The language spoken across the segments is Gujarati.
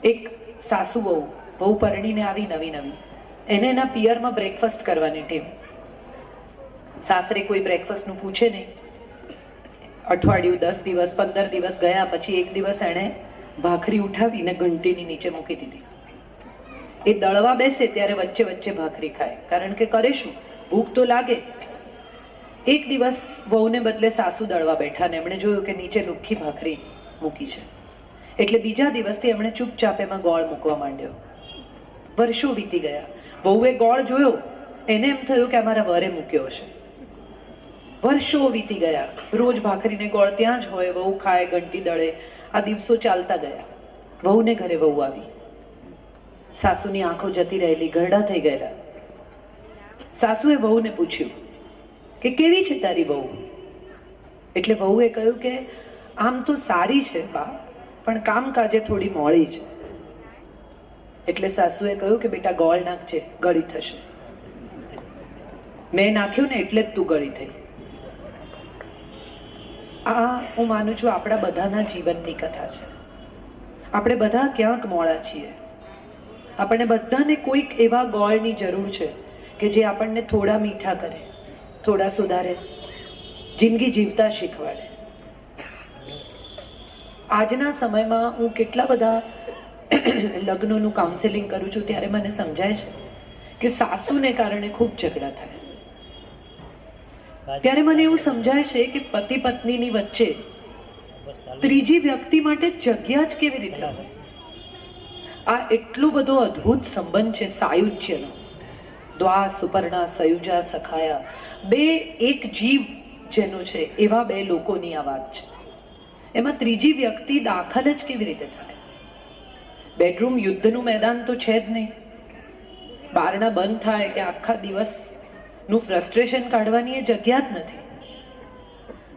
એક સાસુ વહુ પરણીને આવી નવી નવી, એને એના પિયરમાં બ્રેકફાસ્ટ કરવાની ટેવ. સાસરે કોઈ બ્રેકફાસ્ટનું પૂછે નહીં. અઠવાડિયું, 10 દિવસ, 15 દિવસ ગયા પછી એક દિવસ એણે ભાખરી ઉઠાવીને ઘંટીની નીચે મૂકી દીધી. એ દળવા બેસે ત્યારે વચ્ચે વચ્ચે ભાખરી ખાય, કારણ કે કરે શું, ભૂખ તો લાગે. એક દિવસ વહુને બદલે સાસુ દળવા બેઠા ને એમણે જોયું કે નીચે લુખ્ખી ભાખરી મૂકી છે, એટલે બીજા દિવસથી એમણે ચૂપચાપ એમાં ગોળ મૂકવા માંડ્યો. વર્ષો વીતી ગયા. વહુએ ગોળ જોયો, એને એમ થયું કે અમારા વરે મૂક્યો હશે. વર્ષો વીતી ગયા. રોજ ભાખરીને ગોળ ત્યાં જ હોય, વહુ ખાય, ઘંટી દળે. આ દિવસો ચાલતા ગયા. વહુને ઘરે વહુ આવી. સાસુની આંખો જતી રહેલી, ઘરડા થઈ ગયેલા. સાસુએ વહુને પૂછ્યું કે કેવી છે તારી વહુ? એટલે વહુએ કહ્યું કે આમ તો સારી છે બા, પણ કામકાજે થોડી મોડી છે. એટલે સાસુએ કહ્યું કે બેટા ગોળ નાખજે, ગળી થશે. મેં નાખ્યું ને એટલે જ તું ગળી થઈ. આ હું માનું છું આપણા બધાના જીવનની કથા છે. આપણે બધા ક્યાંક મોડા છીએ. આપણને બધાને કોઈક એવા ગોળની જરૂર છે કે જે આપણને થોડા મીઠા કરે, થોડા સુધારે, જિંદગી જીવતા શીખવાડે. આજના સમયમાં હું કેટલા બધા લગ્નોનું કાઉન્સેલિંગ કરું છું ત્યારે મને સમજાય છે કે સાસુને કારણે ખૂબ ઝઘડા થાય. ત્યારે મને એવું સમજાય છે કે પતિ પત્નીની વચ્ચે ત્રીજી વ્યક્તિ માટે જગ્યા જ કેવી રીતે હોય. આ એટલો બધો અદ્ભુત સંબંધ છે સાયુજ્યનો. દ્વા સુપર્ણા સયુજા સખાયા, બે એક જીવ જેનો છે એવા બે લોકોની આ વાત છે. એમાં ત્રીજી વ્યક્તિ દાખલ જ કેવી રીતે થાય? બેડરૂમ યુદ્ધનું મેદાન તો છે જ નહીં. બારણા બંધ થાય કે આખા દિવસનું ફ્રસ્ટ્રેશન કાઢવાની એ જગ્યા જ નથી.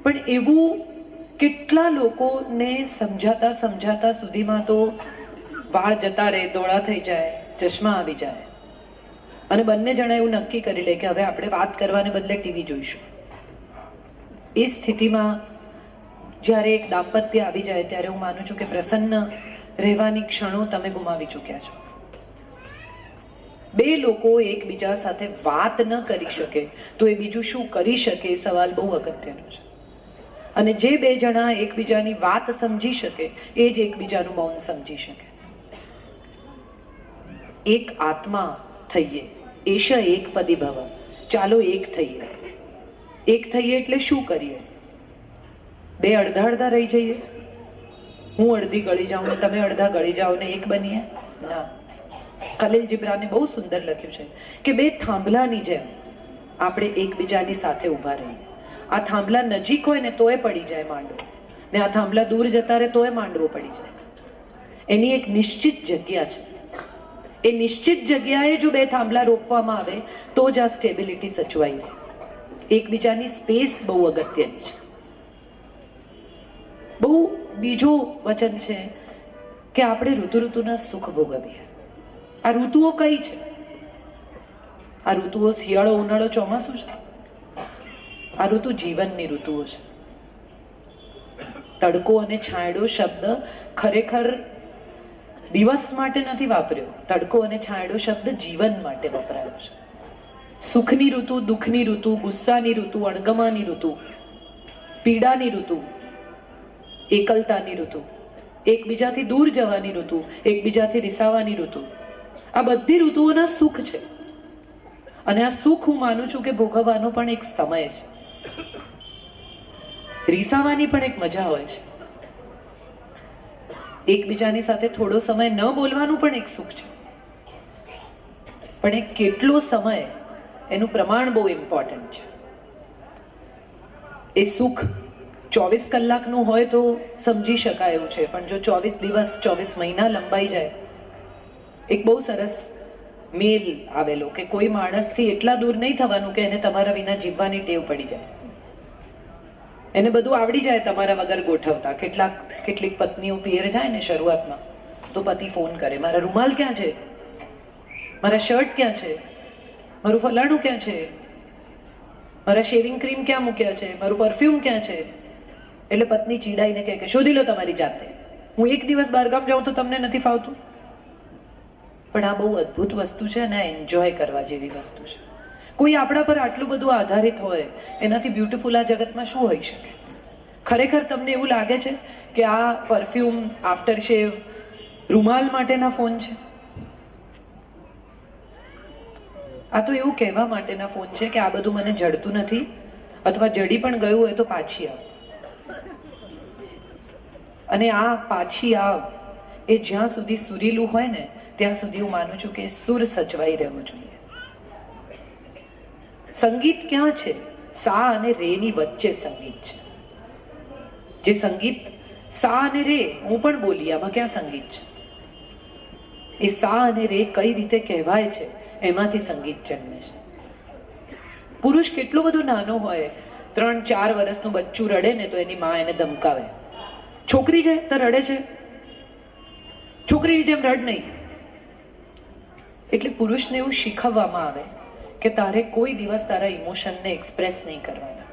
પણ એવું કેટલા લોકોને સમજાતા સમજાતા સુધીમાં તો વાળ જતા રહે, ધોળા થઈ જાય, ચશ્મા આવી જાય, અને બંને જણા એવું નક્કી કરી લે કે હવે આપણે વાત કરવાને બદલે ટીવી જોઈશું. એ સ્થિતિમાં જ્યારે એક દાંપત્ય આવી જાય ત્યારે હું માનું છું કે પ્રસન્ન રહેવાની ક્ષણો તમે ગુમાવી ચૂક્યા છો. બે લોકો એકબીજા સાથે વાત ન કરી શકે તો એ બીજું શું કરી શકે એ સવાલ બહુ અગત્યનો છે. અને જે બે જણા એકબીજાની વાત સમજી શકે એ જ એકબીજાનું મૌન સમજી શકે. એક આત્મા થઈએ, એશ એક પદી ભવ. ચાલો એક થઈએ. એક થઈએ એટલે શું કરીએ? બે અડધા અડધા રહી જઈએ? હું અડધી ગળી જાઉં ને તમે અડધા ગળી જાઓ ને એક બનીએ? ના. ખલીલ જીબ્રાને બહુ સુંદર લખ્યું છે કે બે થાંભલાની જેમ આપણે એકબીજાની સાથે ઊભા રહીએ. આ થાંભલા નજીક હોય ને તોય પડી જાય માંડવો, ને આ થાંભલા દૂર જતા રહે તોય માંડવો પડી જાય. એની એક નિશ્ચિત જગ્યા છે. એ નિશ્ચિત જગ્યાએ જો બે થાંભલા રોપવામાં આવે તો જ આ સ્ટેબિલિટી સચવાય. એકબીજાની સ્પેસ બહુ અગત્યની છે. બહુ બીજું વચન છે કે આપણે ઋતુના સુખ ભોગવીએ. આ ઋતુઓ કઈ છે? આ ઋતુઓ શિયાળો, ઉનાળો, ચોમાસું છે? આ ઋતુ જીવનની ઋતુઓ છે. તડકો અને છાંયડો શબ્દ ખરેખર દિવસ માટે નથી વાપર્યો. તડકો અને છાંયડો શબ્દ જીવન માટે વપરાયો છે. સુખની ઋતુ, દુઃખની ઋતુ, ગુસ્સાની ઋતુ, અણગમાની ઋતુ, પીડાની ઋતુ, એકલતાની ઋતુ, એકબીજાથી દૂર જવાની ઋતુ, એકબીજાથી રિસાવાની ઋતુ, આ બધી ઋતુઓના સુખ છે. અને આ સુખ હું માનું છું કે ભોગવવાનો પણ એક સમય છે. રીસાવાની પણ એક મજા હોય છે. એકબીજાની સાથે થોડો સમય ન બોલવાનું પણ એક સુખ છે. પણ એ કેટલો સમય, એનું પ્રમાણ બહુ ઇમ્પોર્ટન્ટ છે. એ સુખ 24 કલાકનું હોય તો સમજી શકાય એવું છે, પણ જો 24 દિવસ 24 મહિના લંબાઈ જાય. એક બહુ સરસ મેલ આવેલો કે કોઈ માણસથી એટલા દૂર નહીં થવાનું કે એને તમારા વિના જીવવાની ટેવ પડી જાય. એને બધું આવડી જાય તમારા વગર ગોઠવતા. કેટલીક પત્નીઓ પિયર જાય ને શરૂઆતમાં તો પતિ ફોન કરે, મારા રૂમાલ ક્યાં છે, મારા શર્ટ ક્યાં છે, મારું ફલાણું ક્યાં છે, મારા શેવિંગ ક્રીમ ક્યાં મૂક્યા છે, મારું પરફ્યુમ ક્યાં છે. એટલે પત્ની ચીડાઈને કહે કે શોધી લો તમારી જાતે. હું એક દિવસ બહારગામ જાઉં તો તમને નથી ફાવતું? પણ આ બહુ અદ્ભુત વસ્તુ છે અને એન્જોય કરવા જેવી વસ્તુ છે. કોઈ આપણા પર આટલું બધું આધારિત હોય એનાથી બ્યુટીફુલ આ જગતમાં શું હોઈ શકે? ખરેખર તમને એવું લાગે છે કે આ પરફ્યુમ, આફ્ટર શેવ, રૂમાલ માટેના ફોન છે? આ તો એવું કહેવા માટેના ફોન છે કે આ બધું મને જડતું નથી, અથવા જડી પણ ગયું હોય તો પાછી આવ. અને આ પાછી આવ એ જ્યાં સુધી સુરીલું હોય ને ત્યાં સુધી હું માનું છું કે સુર સચવાઈ રહેવું જોઈએ. સંગીત ક્યાં છે? સા અને રે ની વચ્ચે સંગીત છે. જે સંગીત સા અને રે હું પણ બોલી, આમાં ક્યાં સંગીત છે? એ સા અને રે કઈ રીતે કહેવાય છે એમાંથી સંગીત જન્મે છે. પુરુષ કેટલો બધો નાનો હોય, 3-4 વર્ષનું બચ્ચું રડે ને તો એની માં એને ધમકાવે. છોકરી છે તો રડે છે, છોકરીની જેમ રડ નહીં. એટલે પુરુષને એવું શીખવવામાં આવે કે તારે કોઈ દિવસ તારા ઇમોશનને એક્સપ્રેસ નહીં કરવાના.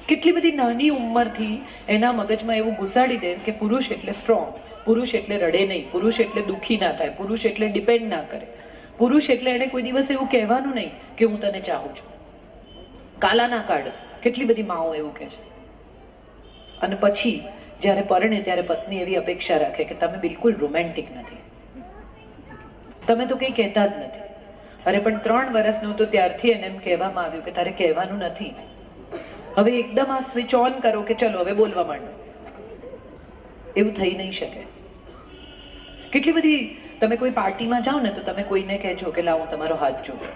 કેટલી બધી નાની ઉંમરથી એના મગજમાં એવું ઘુસાડી દે કે પુરુષ એટલે સ્ટ્રોંગ, પુરુષ એટલે રડે નહીં, પુરુષ એટલે દુઃખી ના થાય, પુરુષ એટલે ડિપેન્ડ ના કરે, પુરુષ એટલે એને કોઈ દિવસ એવું કહેવાનું નહીં કે હું તને ચાહું છું. કાલા ના કાઢ, કેટલી બધી માઓ એવું કહે છે. અને પછી જ્યારે પરણે ત્યારે પત્ની એવી અપેક્ષા રાખે કે તમે બિલકુલ રોમેન્ટિક નથી, તમે તો કંઈ કહેતા જ નથી. અરે પણ 3 વર્ષનો તો ત્યારથી એને એમ કહેવામાં આવ્યું કે તારે કહેવાનું નથી. હવે એકદમ આ સ્વિચ ઓન કરો કે ચલો હવે બોલવા માંડો, એવું થઈ નહીં શકે. કેટલી બધી તમે કોઈ પાર્ટીમાં જાઓ ને તો તમે કોઈને કહેજો કે લાવો તમારો હાથ જોવો,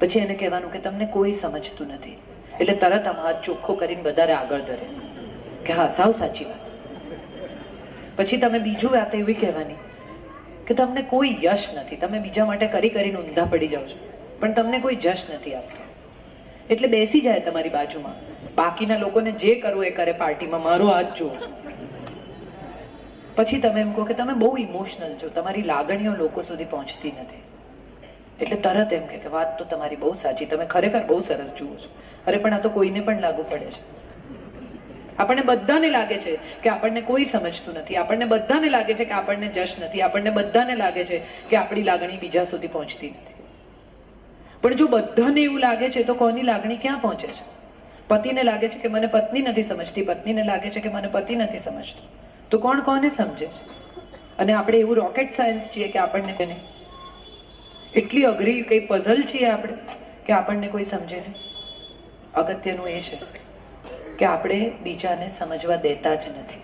પછી એને કહેવાનું કે તમને કોઈ સમજતું નથી, એટલે તરત આમ હાથ ચોખ્ખો કરીને વધારે આગળ ધરે કે હા સાવ સાચી વાત. પછી તમે બીજું વાત એવી કહેવાની કે તમને કોઈ યશ નથી, તમે બીજા માટે કરી કરીને ઊંધા પડી જાઓ છો પણ તમને કોઈ જશ નથી આપતો. એટલે બેસી જાય તમારી બાજુમાં, બાકીના લોકોને જે કરવું એ કરે પાર્ટીમાં, મારો હાથ જુઓ. પછી તમે એમ કહો કે તમે બહુ ઇમોશનલ છો, તમારી લાગણીઓ લોકો સુધી પહોંચતી નથી. એટલે તરત એમ કે વાત તો તમારી બહુ સાચી, તમે ખરેખર બહુ સરસ જુઓ છો. અરે પણ આ તો કોઈને પણ લાગુ પડે છે. આપણને બધાને લાગે છે કે આપણને કોઈ સમજતું નથી, આપણને બધાને લાગે છે કે આપણને જશ નથી, આપણને બધાને લાગે છે કે આપણી લાગણી બીજા સુધી પહોંચતી નથી. પણ જો બધાને એવું લાગે છે તો કોની લાગણી ક્યાં પહોંચે છે? પતિને લાગે છે કે મને પત્ની નથી સમજતી, પત્નીને લાગે છે કે મને પતિ નથી સમજતો, તો કોણ કોને સમજે છે? અને આપણે એવું રોકેટ સાયન્સ છીએ કે આપણને એટલી અઘરી કઈ પઝલ છીએ આપણે કે આપણને કોઈ સમજે નહીં. અગત્યનું એ છે કે આપણે બીજાને સમજવા દેતા જ નથી.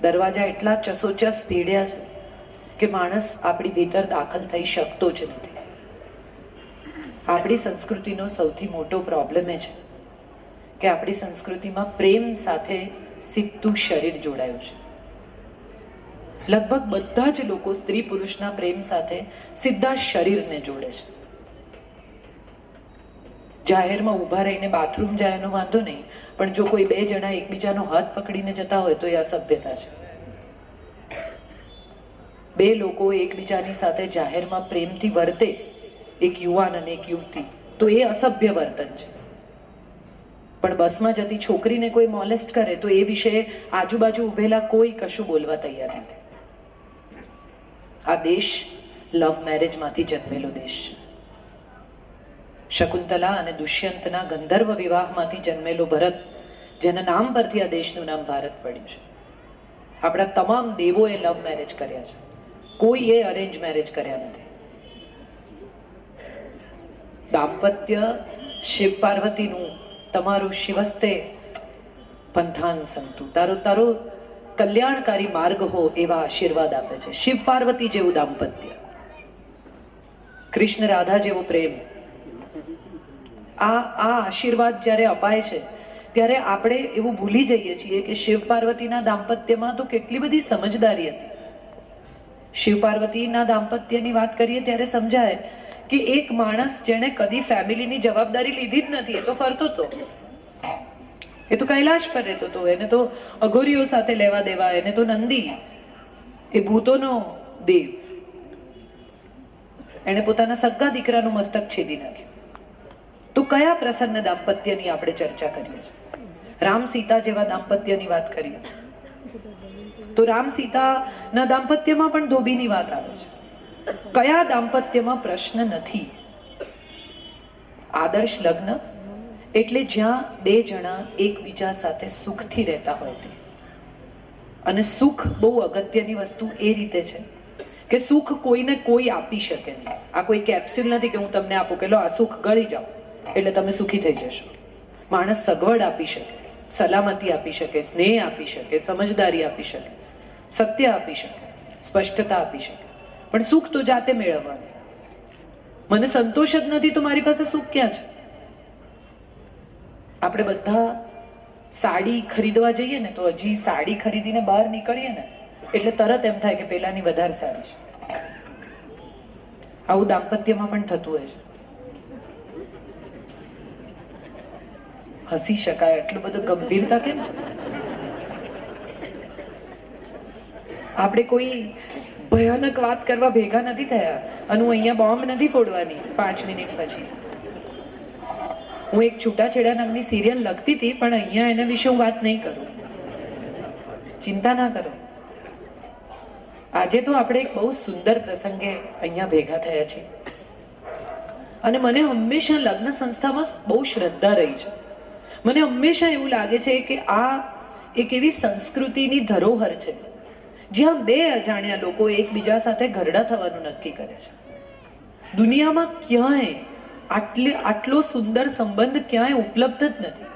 દરવાજા એટલા ચસોચસ ભીડ્યા છે કે માણસ આપણી ભીતર દાખલ થઈ શકતો જ નથી. આપણી સંસ્કૃતિનો સૌથી મોટો પ્રોબ્લેમ એ છે કે આપણી સંસ્કૃતિમાં પ્રેમ સાથે સીધું શરીર જોડાયું છે. લગભગ બધા જ લોકો સ્ત્રી પુરુષના પ્રેમ સાથે સીધા શરીરને જોડે છે. જાહેરમાં ઊભા રહીને બાથરૂમ જાય એનો વાંધો નહીં, પણ જો કોઈ 2 જણા એકબીજાનો હાથ પકડીને જતા હોય તો એ અસભ્યતા છે. 2 લોકો એકબીજાની સાથે જાહેરમાં પ્રેમથી વર્તે, એક યુવાન અને એક યુવતી, તો એ અસભ્ય વર્તન છે. પણ બસમાં જતી છોકરીને કોઈ મોલેસ્ટ કરે તો એ વિશે આજુબાજુ ઉભેલા કોઈ કશું બોલવા તૈયાર નથી. આ દેશ લવ મેરેજમાંથી જન્મેલો દેશ છે. શકુંતલા અને દુષ્યંતના ગંધર્વ વિવાહમાંથી જન્મેલો ભરત, જેના નામ પરથી આ દેશનું નામ ભારત પડ્યું છે. આપણા તમામ દેવોએ લવ મેરેજ કર્યા છે, કોઈએ અરેન્જ મેરેજ કર્યા નથી. દાંપત્ય શિવ પાર્વતીનું તમારું શિવસ્તે પંથાન સંતુ, તારો કલ્યાણકારી માર્ગ હો એવા આશીર્વાદ આપે છે. શિવ પાર્વતી જેવું દાંપત્ય, કૃષ્ણ રાધા જેવો પ્રેમ, આ આશીર્વાદ જ્યારે અપાય છે ત્યારે આપણે એવું ભૂલી જઈએ છીએ કે શિવ પાર્વતીના દાંપત્યમાં તો કેટલી બધી સમજદારી હતી. શિવ પાર્વતીના દાંપત્યની વાત કરીએ ત્યારે સમજાય કે એક માણસ જેણે કદી ફેમિલીની જવાબદારી લીધી જ નથી, એ તો ફરતો હતો, એ તો કૈલાશ પર રહેતો હતો, એને તો અઘોરીઓ સાથે લેવા દેવા, એને તો નંદી, એ ભૂતોનો દેવ, એને પોતાના સગા દીકરાનું મસ્તક છેદી નાખ્યું. તો કયા પ્રસન્ન દાંપત્યની આપણે ચર્ચા કરીએ છીએ? રામ સીતા જેવા દાંપત્યની વાત કરીએ. તો રામ સીતાના દાંપત્યમાં પણ ધોબીની વાત આવે છે. કયા દાંપત્યમાં પ્રશ્ન નથી? આદર્શ લગ્ન એટલે જ્યાં બે જણા એકબીજા સાથે સુખથી રહેતા હોય તે. અને સુખ બહુ અગત્યની વસ્તુ એ રીતે છે કે સુખ કોઈને કોઈ આપી શકે નહીં. આ કોઈ કેપ્સ્યુલ નથી કે હું તમને આપું કે લો આ સુખ ગળી જાઓ એટલે તમે સુખી થઈ જશો. માણસ સગવડ આપી શકે, સલામતી આપી શકે, સ્નેહ આપી શકે, સમજદારી આપી શકે, સત્ય આપી શકે, સ્પષ્ટતા આપી શકે, પણ સુખ તો જાતે મેળવવાનું. મને સંતોષ જ નથી તો મારી પાસે સુખ ક્યાં છે? આપણે બધા સાડી ખરીદવા જઈએ ને તો હજી સાડી ખરીદીને બહાર નીકળીએ ને એટલે તરત એમ થાય કે પેલાની વધારે સારી છે. આવું દાંપત્યમાં પણ થતું હોય છે. હસી શકાય એટલું બધું ગંભીરતા કેમ છે? આપણે કોઈ ભયાનક વાત કરવા ભેગા નથી થયા અને હું અહીંયા બોમ્બ નથી ફોડવાની 5 મિનિટ પછી. હું એક છૂટાછેડા નામની સિરિયલ લખતી હતી પણ અહીંયા એના વિશે હું વાત નહીં કરું. ચિંતા ના કરો. આજે તો આપણે એક બહુ સુંદર પ્રસંગે અહીંયા ભેગા થયા છીએ અને મને હંમેશા લગ્ન સંસ્થામાં બહુ શ્રદ્ધા રહી છે. મને હંમેશા એવું લાગે છે કે આ એક એવી સંસ્કૃતિની ધરોહર છે જ્યાં બે અજાણ્યા લોકો એકબીજા સાથે ઘરડા થવાનું નક્કી કરે છે. દુનિયામાં ક્યાંય આટલો સુંદર સંબંધ ક્યાંય ઉપલબ્ધ જ નથી.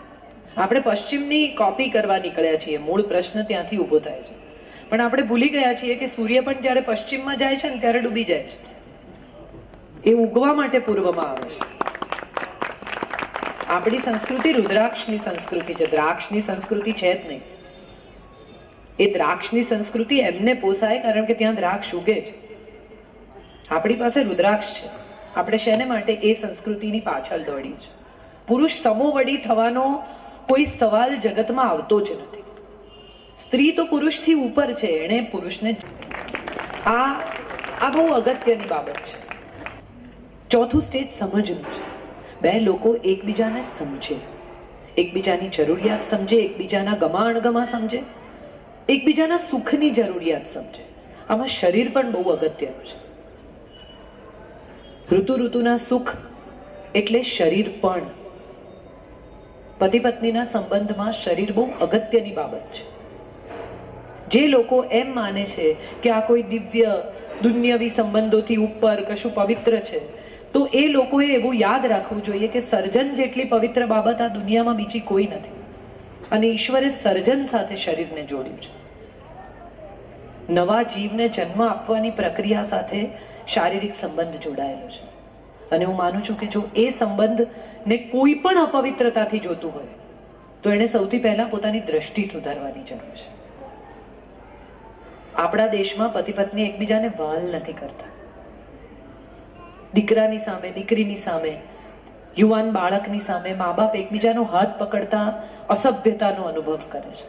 આપણે પશ્ચિમની કોપી કરવા નીકળ્યા છીએ. મૂળ પ્રશ્ન ત્યાંથી ઊભો થાય છે. પણ આપણે ભૂલી ગયા છીએ કે સૂર્ય પણ જ્યારે પશ્ચિમમાં જાય છે ને ત્યારે ડૂબી જાય છે. એ ઉગવા માટે પૂર્વમાં આવે છે. આપણી સંસ્કૃતિ રુદ્રાક્ષની સંસ્કૃતિ છે, દ્રાક્ષની સંસ્કૃતિ છે જ નહીં. એ દ્રાક્ષની સંસ્કૃતિ એમને પોસાય કારણ કે ત્યાં દ્રાક્ષ ઉગે છે. આપણી પાસે રુદ્રાક્ષ છે. આપણે શેને માટે એ સંસ્કૃતિની પાછળ દોડી છે. પુરુષ સમોવડી થવાનો કોઈ સવાલ જગતમાં આવતો જ નથી. સ્ત્રી તો પુરુષથી ઉપર છે. એણે પુરુષને આ બહુ અગત્યની બાબત છે. ચોથું સ્ટેજ સમજનું છે. બે લોકો એકબીજાને સમજે, એકબીજાની જરૂરિયાત સમજે, એકબીજાના ગમા અણગમા સમજે, એકબીજાના સુખની જરૂરિયાત સમજે. આમાં શરીર પણ બહુ અગત્યનું છે. ઋતુના સુખ એટલે શરીર પણ. પતિ પત્નીના સંબંધમાં શરીર બહુ અગત્યની બાબત છે. જે લોકો એમ માને છે કે આ કોઈ દિવ્ય દુન્યવી સંબંધોથી ઉપર કશું પવિત્ર છે તો એ લોકોએ એવું યાદ રાખવું જોઈએ કે સર્જન જેટલી પવિત્ર બાબત આ દુનિયામાં બીજી કોઈ નથી. અને ઈશ્વરે સર્જન સાથે શરીરને જોડ્યું છે. નવા જીવને જન્મ આપવાની પ્રક્રિયા સાથે શારીરિક સંબંધ જોડાયેલો છે. અને હું માનું છું કે જો એ સંબંધને કોઈ પણ અપવિત્રતાથી જોતું હોય તો એને સૌથી પહેલા પોતાની દ્રષ્ટિ સુધારવાની જરૂર છે. આપણા દેશમાં પતિ પત્ની એકબીજાને વહાલ નથી કરતા. દીકરાની સામે, દીકરીની સામે, યુવાન બાળકની સામે મા બાપ એકબીજાનો હાથ પકડતા અસભ્યતાનો અનુભવ કરે છે.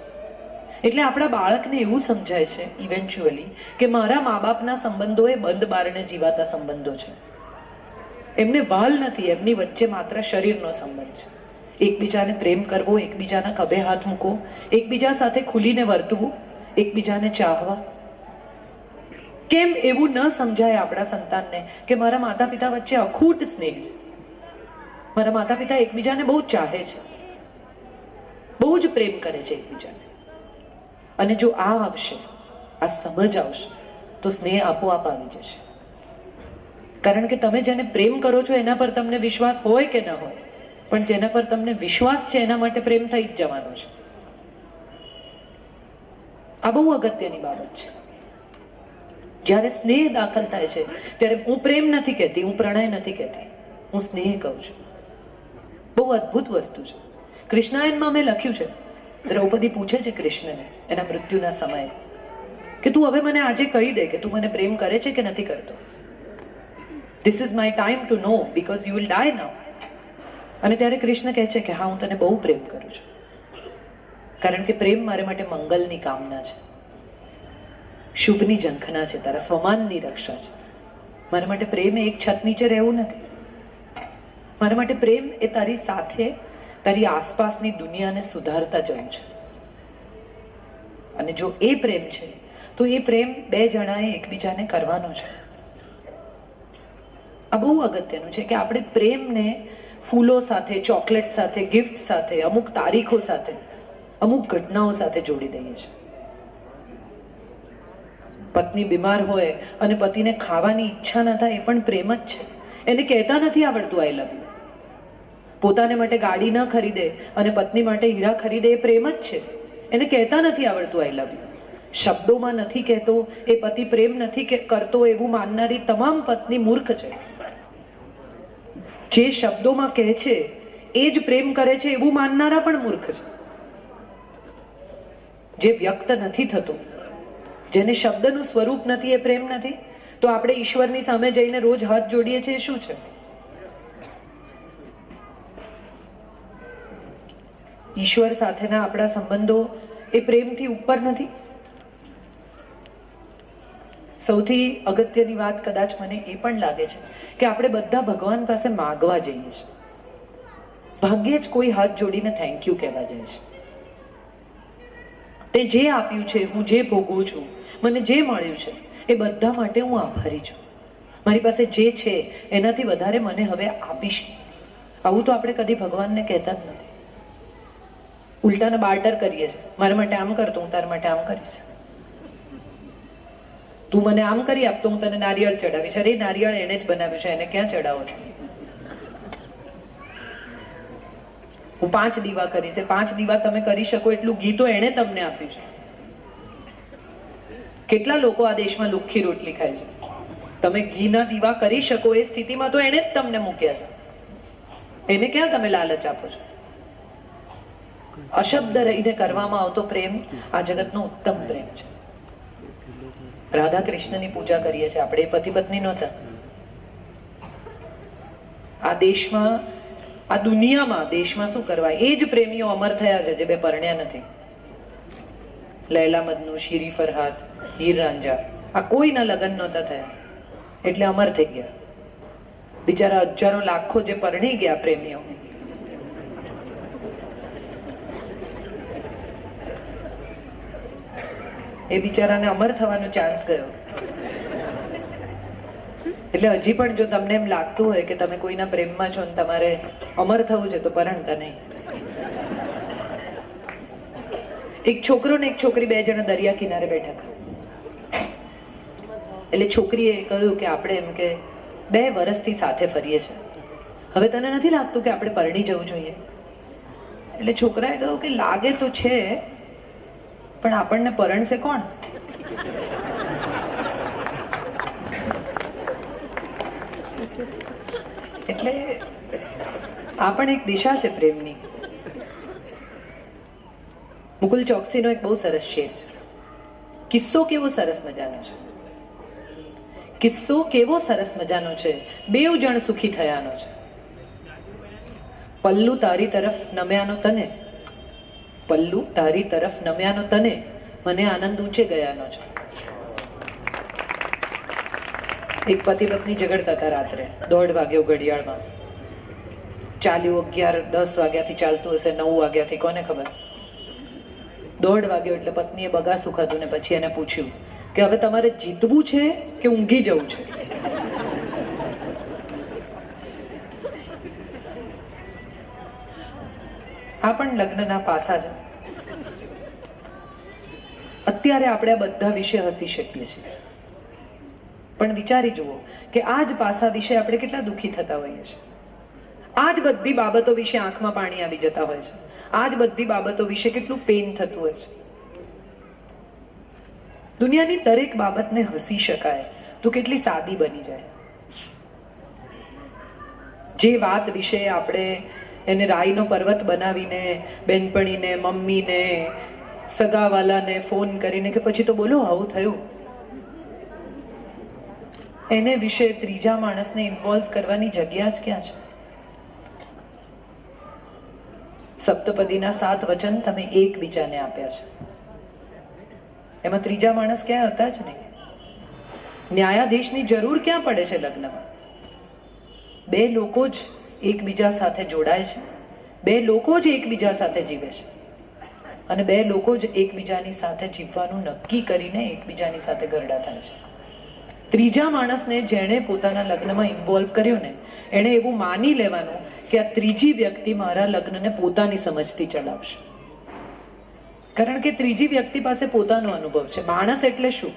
એટલે આપણા બાળકને એવું સમજાય છે ઇવેન્ચ્યુઅલી કે મારા મા બાપના સંબંધો એ બંધ બારણે જીવાતા સંબંધો છે. એમને વહાલ નથી. એમની વચ્ચે માત્ર શરીરનો સંબંધ છે. એકબીજાને પ્રેમ કરવો, એકબીજાના ખભે હાથ મૂકો, એકબીજા સાથે ખુલીને વર્તવું, એકબીજાને ચાહવા. કેમ એવું ન સમજાય આપણા સંતાનને કે મારા માતા પિતા વચ્ચે અખૂટ સ્નેહ છે, મારા માતા પિતા એકબીજાને બહુ ચાહે છે, બહુ જ પ્રેમ કરે છે એકબીજાને. અને જો આ આવશે, આ સમજ આવશે તો સ્નેહ આપોઆપ આવી જશે. કારણ કે તમે જેને પ્રેમ કરો છો એના પર તમને વિશ્વાસ હોય કે ન હોય, પણ જેના પર તમને વિશ્વાસ છે એના માટે પ્રેમ થઈ જ જવાનો છે. આ બહુ અગત્યની બાબત છે. જ્યારે સ્નેહ દાખલ થાય છે ત્યારે હું પ્રેમ નથી કહેતી, હું પ્રણય નથી કહેતી, હું સ્નેહ કહું છું. બહુ અદ્ભુત વસ્તુ છે. કૃષ્ણાયનમાં મેં લખ્યું છે, દ્રૌપદી પૂછે છે કૃષ્ણને એના મૃત્યુના સમયે કે તું હવે મને આજે કહી દે કે તું મને પ્રેમ કરે છે કે નથી કરતો. This is my time to know because you will die now. અને ત્યારે કૃષ્ણ કહે છે કે હા, હું તને બહુ પ્રેમ કરું છું. કારણ કે પ્રેમ મારા માટે મંગલની કામના છે, શુભની ઝંખના છે, તારા સ્વમાનની રક્ષા છે. મારા માટે પ્રેમ એ એક છત નીચે રહેવું નથી. મારા માટે પ્રેમ એ તારી સાથે તારી આસપાસની દુનિયાને સુધારતા જવું છે. અને જો એ પ્રેમ છે તો એ પ્રેમ બે જણાએ એકબીજાને કરવાનો છે. આ બહુ અગત્યનું છે કે આપણે પ્રેમને ફૂલો સાથે, ચોકલેટ સાથે, ગિફ્ટ સાથે, અમુક તારીખો સાથે, અમુક ઘટનાઓ સાથે જોડી દઈએ છીએ. પત્ની બીમાર હોય અને પતિને ખાવાની ઈચ્છા ન થાય, એ પણ પ્રેમ જ છે. એને કહેતા નથી આવડતું આઈ લવ યુ. પોતાને માટે ગાડી ન ખરીદે અને પત્ની માટે હીરા ખરીદે, એ પ્રેમ જ છે. એને કહેતા નથી આવડતું આઈ લવ યુ. શબ્દોમાં નથી કહેતો એ પતિ પ્રેમ નથી કરતો એવું માનનારી તમામ પત્ની મૂર્ખ છે. જે શબ્દોમાં કહે છે એ જ પ્રેમ કરે છે એવું માનનારા પણ મૂર્ખ છે. જે વ્યક્ત નથી થતું, જેને શબ્દનું સ્વરૂપ નથી, એ પ્રેમ નથી. તો આપણે ઈશ્વરની સામે જઈને રોજ હાથ જોડીએ છીએ, શું છે? ઈશ્વર સાથેના આપણા સંબંધો એ પ્રેમથી ઉપર નથી. સૌથી અગત્યની વાત કદાચ મને એ પણ લાગે છે કે આપણે બધા ભગવાન પાસે માગવા જઈએ છીએ. ભાગ્યે જ કોઈ હાથ જોડીને થેન્ક યુ કહેવા જાય છે. તે જે આપ્યું છે, હું જે ભોગવું છું, મને જે મળ્યું છે, એ બધા માટે હું આભારી છું. મારી પાસે જે છે એનાથી વધારે મને હવે આપીશ. આવું તો આપણે કદી ભગવાનને કહેતા જ નથી. ઉલટાને બાર્ટર કરીએ છીએ. મારા માટે આમ કર તો હું તારા માટે આમ કરીશ. તું મને આમ કરી આપ તો હું તને નારિયેળ ચડાવીશ. અરે નારિયેળ એને જ બનાવ્યું છે, એને ક્યાં ચડાવો છો? હું 5 દીવા કરીશ. 5 દીવા તમે કરી શકો એટલું ઘી તો એણે તમને આપ્યું છે. કેટલા લોકો આ દેશમાં લુખ્ખી રોટલી ખાય છે? તમે ઘીના દીવા કરી શકો એ સ્થિતિમાં તો એણે જ તમને મૂક્યા છે. એને ક્યાં તમે લાલચ આપો છો? અશબ્દ રહીને કરવામાં આવતો પ્રેમ આ જગતનો ઉત્તમ પ્રેમ છે. રાધા કૃષ્ણની પૂજા કરીએ છીએ આપણે, પતિ પત્ની નહોતા. આ દેશમાં, આ દુનિયામાં, દેશમાં શું કરવા, એ જ પ્રેમીઓ અમર થયા છે જે બે પરણ્યા નથી. લૈલા મજનુ, શીરી ફરહાદ, હીર રાંઝા, આ કોઈના લગ્ન નહોતા થયા એટલે અમર થઈ ગયા. બિચારા હજારો લાખો જે પરણી ગયા પ્રેમીઓ, એ બિચારાને અમર થવાનો ચાન્સ ગયો. એટલે હજી પણ જો તમને એમ લાગતું હોય કે તમે કોઈના પ્રેમમાં છો અને તમારે અમર થવું છે તો પરણતા નહીં. એક છોકરો ને એક છોકરી, બે જણા દરિયા કિનારે બેઠા હતા. એટલે છોકરીએ કહ્યું કે આપણે એમ કે 2 વર્ષથી સાથે ફરીએ છીએ, હવે તને નથી લાગતું કે આપણે પરણી જવું જોઈએ? એટલે છોકરાએ કહ્યું કે લાગે તો છે, પણ આપણને પરણશે કોણ? એટલે આ પણ એક દિશા છે પ્રેમની. મુકુલ ચોકસીનો એક બહુ સરસ શેર છે. કિસ્સો કેવો સરસ મજાનો છે, કિસ્સો કેવો સરસ મજાનો છે, બેવ જણ સુખી થયાનો છે. પલ્લુ તારી તરફ નમ્યાનો તને, પલ્લુ તારી તરફ નમ્યાનો તને, મને આનંદ ઊંચે ગયાનો છે. એક પતિ પત્ની ઝઘડતા હતા રાત્રે. 1:30 વાગ્યો ઘડિયાળમાં. ચાલ્યું 11-10 વાગ્યાથી ચાલતું હશે, 9 વાગ્યાથી, કોને ખબર. 1:30 વાગ્યો એટલે પત્નીએ બગાસું ખાધું ને પછી એને પૂછ્યું કે હવે તમારે જીતવું છે કે ઊંઘી જવું છે? આ પણ લગ્નના પાસા છે. અત્યારે આપણે આ બધા વિશે હસી શકીએ છીએ, પણ વિચારી જુઓ કે આ જ પાસા વિશે આપણે કેટલા દુઃખી થતા હોઈએ છીએ. આ જ બધી બાબતો વિશે આંખમાં પાણી આવી જતા હોય છે. આ જ બધી બાબતો વિશે કેટલું પેન થતું હોય છે. દુનિયાની દરેક બાબતને હસી શકાય તો કેટલી સાદી બની જાય. જે વાત વિશે આપણે એને રાઈનો પર્વત બનાવીને બેનપણીને, મમ્મીને, સગાવાલાને ફોન કરીને કે પછી તો બોલો આવું થયું, એને વિશે ત્રીજા માણસને ઇન્વોલ્વ કરવાની જગ્યા જ ક્યાં છે? સપ્તપદીના 7 વચન તમે એકબીજાને આપ્યા છે, એમાં ત્રીજા માણસ ક્યાં હતા જ નહીં. ન્યાયાધીશની જરૂર ક્યાં પડે છે લગ્નમાં? 2 લોકો જ એકબીજા સાથે જોડાય છે, 2 લોકો જ એકબીજા સાથે જીવે છે. અને બે લોકો જ એકબીજાની સાથે જીવવાનું નક્કી કરીને એકબીજાની સાથે ગરડા થાય છે. ત્રીજા માણસને જેણે પોતાના લગ્નમાં ઇન્વોલ્વ કર્યો ને, એણે એવું માની લેવાનું કે આ ત્રીજી વ્યક્તિ મારા લગ્નને પોતાની સમજથી ચલાવશે. કારણ કે ત્રીજી વ્યક્તિ પાસે પોતાનો અનુભવ છે. માણસ એટલે શું?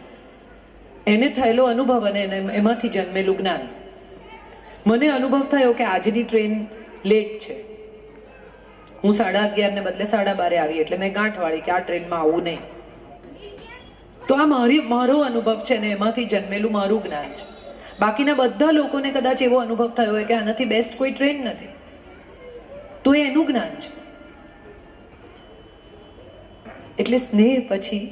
એને થયેલો અનુભવ અને એમાંથી જન્મેલું જ્ઞાન. મને અનુભવ થયો કે આજની ટ્રેન લેટ છે, હું 11:30 ને બદલે 12:30 આવી, એટલે મેં ગાંઠ વાળી કે આ ટ્રેનમાં આવું નહીં. તો આ મારો અનુભવ છે ને એમાંથી જન્મેલું મારું જ્ઞાન છે. બાકીના બધા લોકોને કદાચ એવો અનુભવ થયો હોય કે આનાથી બેસ્ટ કોઈ ટ્રેન નથી, તો એ એનું જ્ઞાન છે. એટલે સ્નેહ પછી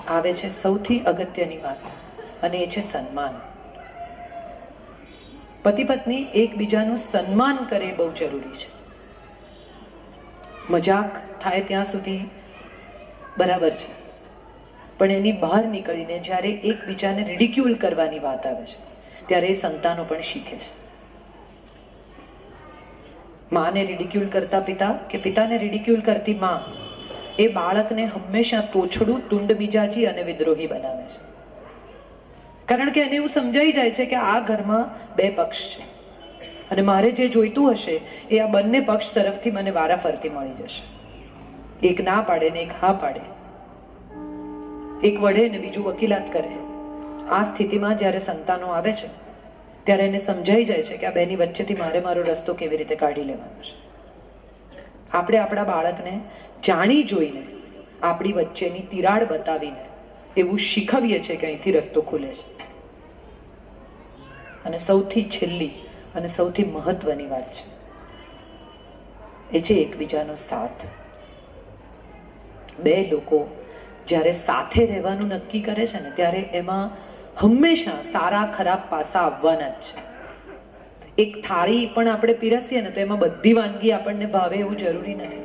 આવે છે સૌથી અગત્યની વાત, અને એ છે સન્માન. પતિ પત્ની એકબીજાનું સન્માન કરે બહુ જરૂરી છે. મજાક થાય ત્યાં સુધી બરાબર છે, પણ એની બહાર નીકળીને જ્યારે એકબીજાને રિડિક્યુલ કરવાની વાત આવે છે, ત્યારે એ સંતાનો પણ શીખે છે. માને રિડિક્યુલ કરતા પિતા કે પિતાને રિડિક્યુલ કરતી માં એ બાળકને હંમેશા તોછડું, તુંડ મિજાજી અને વિદ્રોહી બનાવે છે. કારણ કે એને એવું સમજાઈ જાય છે કે આ ઘરમાં બે પક્ષ છે અને મારે જે જોઈતું હશે એ આ બંને પક્ષ તરફથી મને વારાફરતી મળી જશે. એક ના પાડે ને એક હા પાડે, એક વઢે ને બીજું વકીલાત કરે. આ સ્થિતિમાં જ્યારે સંતાનો આવે છે ત્યારે એને સમજાઈ જાય છે કે આ બેની વચ્ચેથી મારે મારો રસ્તો કેવી રીતે કાઢી લેવાનો છે. આપણે આપણા બાળકને જાણી જોઈને આપણી વચ્ચેની તિરાડ બતાવીને એવું શીખવીએ છીએ કે અહીંથી રસ્તો ખુલે છે. અને સૌથી છેલ્લી અને સૌથી મહત્વની વાત છે એ છે એકબીજાનો સાથ. બે લોકો જ્યારે સાથે રહેવાનું નક્કી કરે છે ને, ત્યારે એમાં હંમેશા સારા ખરાબ પાસા આવવાના જ છે. એક થાળી પણ આપણે પીરસીએ ને તો એમાં બધી વાનગી આપણને ભાવે એવું જરૂરી નથી.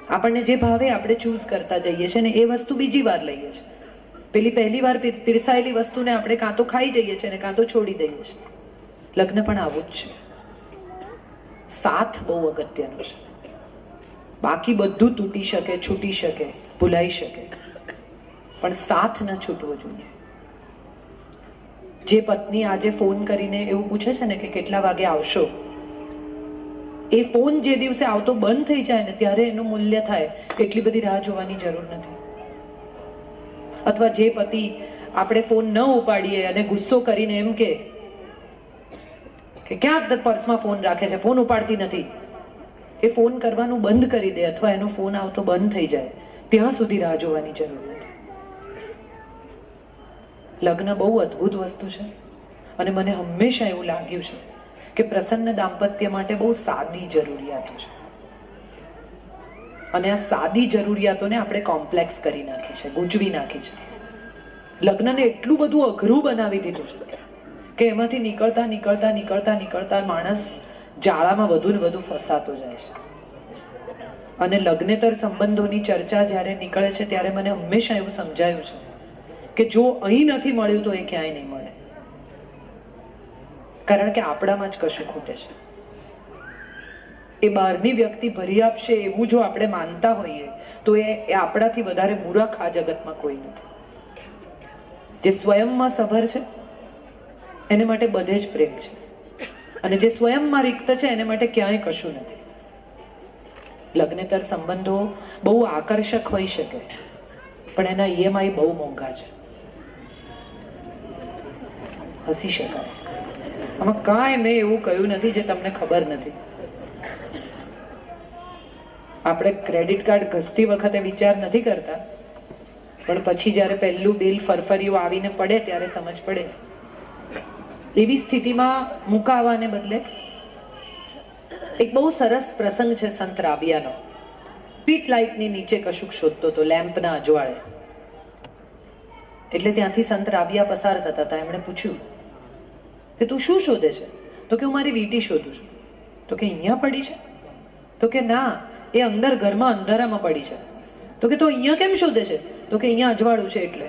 આપણને જે ભાવે આપણે ચૂઝ કરતા જઈએ છીએ ને એ વસ્તુ બીજી વાર લઈએ છીએ. પેલી પહેલી વાર પીરસાયેલી વસ્તુને આપણે કાં તો ખાઈ જઈએ છીએ ને કાં તો છોડી દઈએ છીએ. લગ્ન પણ આવું જ છે. સાથ બહુ અગત્યનો છે. બાકી બધું તૂટી શકે, છૂટી શકે, ભૂલાઈ શકે, પણ સાથ ન છૂટવો જોઈએ. જે પત્ની આજે ફોન કરીને એવું પૂછે છે ને કે કેટલા વાગે આવશો, એ ફોન જે દિવસે આવતો બંધ થઈ જાય ને ત્યારે એનું મૂલ્ય થાય. એટલી બધી રાહ જોવાની જરૂર નથી. અથવા જે પતિ આપણે ફોન ન ઉપાડીએ અને ગુસ્સો કરીને એમ કે ક્યાં પર્સમાં ફોન રાખે છે, ફોન ઉપાડતી નથી, એ ફોન કરવાનું બંધ કરી દે અથવા એનો ફોન આવતો બંધ થઈ જાય ત્યાં સુધી રાહ જોવાની જરૂર નથી. લગ્ન બહુ અદ્ભુત વસ્તુ છે અને મને હંમેશા એવું લાગ્યું છે કે પ્રસન્ન દાંપત્ય માટે બહુ સાદી જરૂરિયાતો છે. અને આ સાદી જરૂરિયાતોને આપણે કોમ્પ્લેક્સ કરી નાખી છે, ગૂંચવી નાખી છે. લગ્નને એટલું બધું અઘરું બનાવી દીધું છે કે એમાંથી નીકળતા નીકળતા નીકળતા નીકળતા માણસ જાળામાં વધુ ને વધુ ફસાતો જાય છે. અને લગ્નેતર સંબંધોની ચર્ચા જ્યારે નીકળે છે ત્યારે મને હંમેશા એવું સમજાયું છે કે જો અહીં નથી મળ્યું તો એ ક્યાંય નહીં મળે. કારણ કે આપણામાં જ કશું ખૂટે છે. એ બહારની વ્યક્તિ ભરી આપશે એવું જો આપણે માનતા હોઈએ તો એ આપણાથી વધારે મૂર્ખ આ જગતમાં કોઈ નથી. જે સ્વયંમાં સભર છે એને માટે બધે જ પ્રેમ છે, અને જે સ્વયંમાં રિક્ત છે એને માટે ક્યાંય કશું નથી. લગ્નેતર સંબંધો બહુ આકર્ષક હોઈ શકે પણ એના EMI બહુ મોંઘા છે. હસી શકાય, આમાં કાંઈ મેં એવું કહ્યું નથી જે તમને ખબર નથી. આપણે ક્રેડિટ કાર્ડ ઘસતી વખતે વિચાર નથી કરતા, પણ પછી જ્યારે પહેલું બિલ ફરફરિયું આવીને પડે ત્યારે સમજ પડે. એવી સ્થિતિમાં મુકાવાને બદલે એક બહુ સરસ પ્રસંગ છે સંત રાબિયાનો. સ્ટ્રીટ લાઇટની નીચે કશુંક શોધતો હતો, લેમ્પના અજવાળે. એટલે ત્યાંથી સંત રાબિયા પસાર થતા હતા. એમણે પૂછ્યું કે તું શું શોધે છે? તો કે હું મારી વીંટી શોધું છું. તો કે અહીંયા પડી છે? તો કે ના, એ અંદર ઘરમાં અંધારામાં પડી છે. તો કે તો અહીંયા કેમ શોધે છે? તો કે અહીંયા અજવાળું છે એટલે.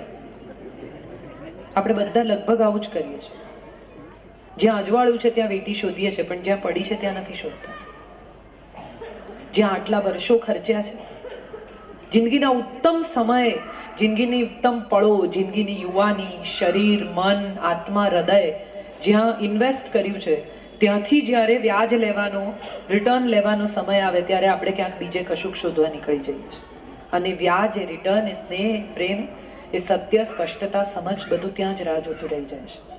આપણે બધા લગભગ આવું જ કરીએ છીએ. જ્યાં અજવાળું છે ત્યાં વીંટી શોધીએ છીએ, પણ જ્યાં પડી છે ત્યાં નથી શોધતા. જ્યાં આટલા વર્ષો ખર્ચ્યા છે, જિંદગીના ઉત્તમ સમયે, જિંદગીની ઉત્તમ પળો, જિંદગીની યુવાની, શરીર, મન, આત્મા, હૃદય જ્યાં ઇન્વેસ્ટ કર્યું છે, ત્યાંથી જ્યારે વ્યાજ લેવાનો, રિટર્ન લેવાનો સમય આવે ત્યારે આપણે ક્યાંક બીજે કશુંક શોધવા નીકળી જઈએ છીએ. અને વ્યાજ, એ રિટર્ન, એ સ્નેહ, પ્રેમ, એ સત્ય, સ્પષ્ટતા, સમજ બધું ત્યાં જ રાહ જોતું રહી જાય છે.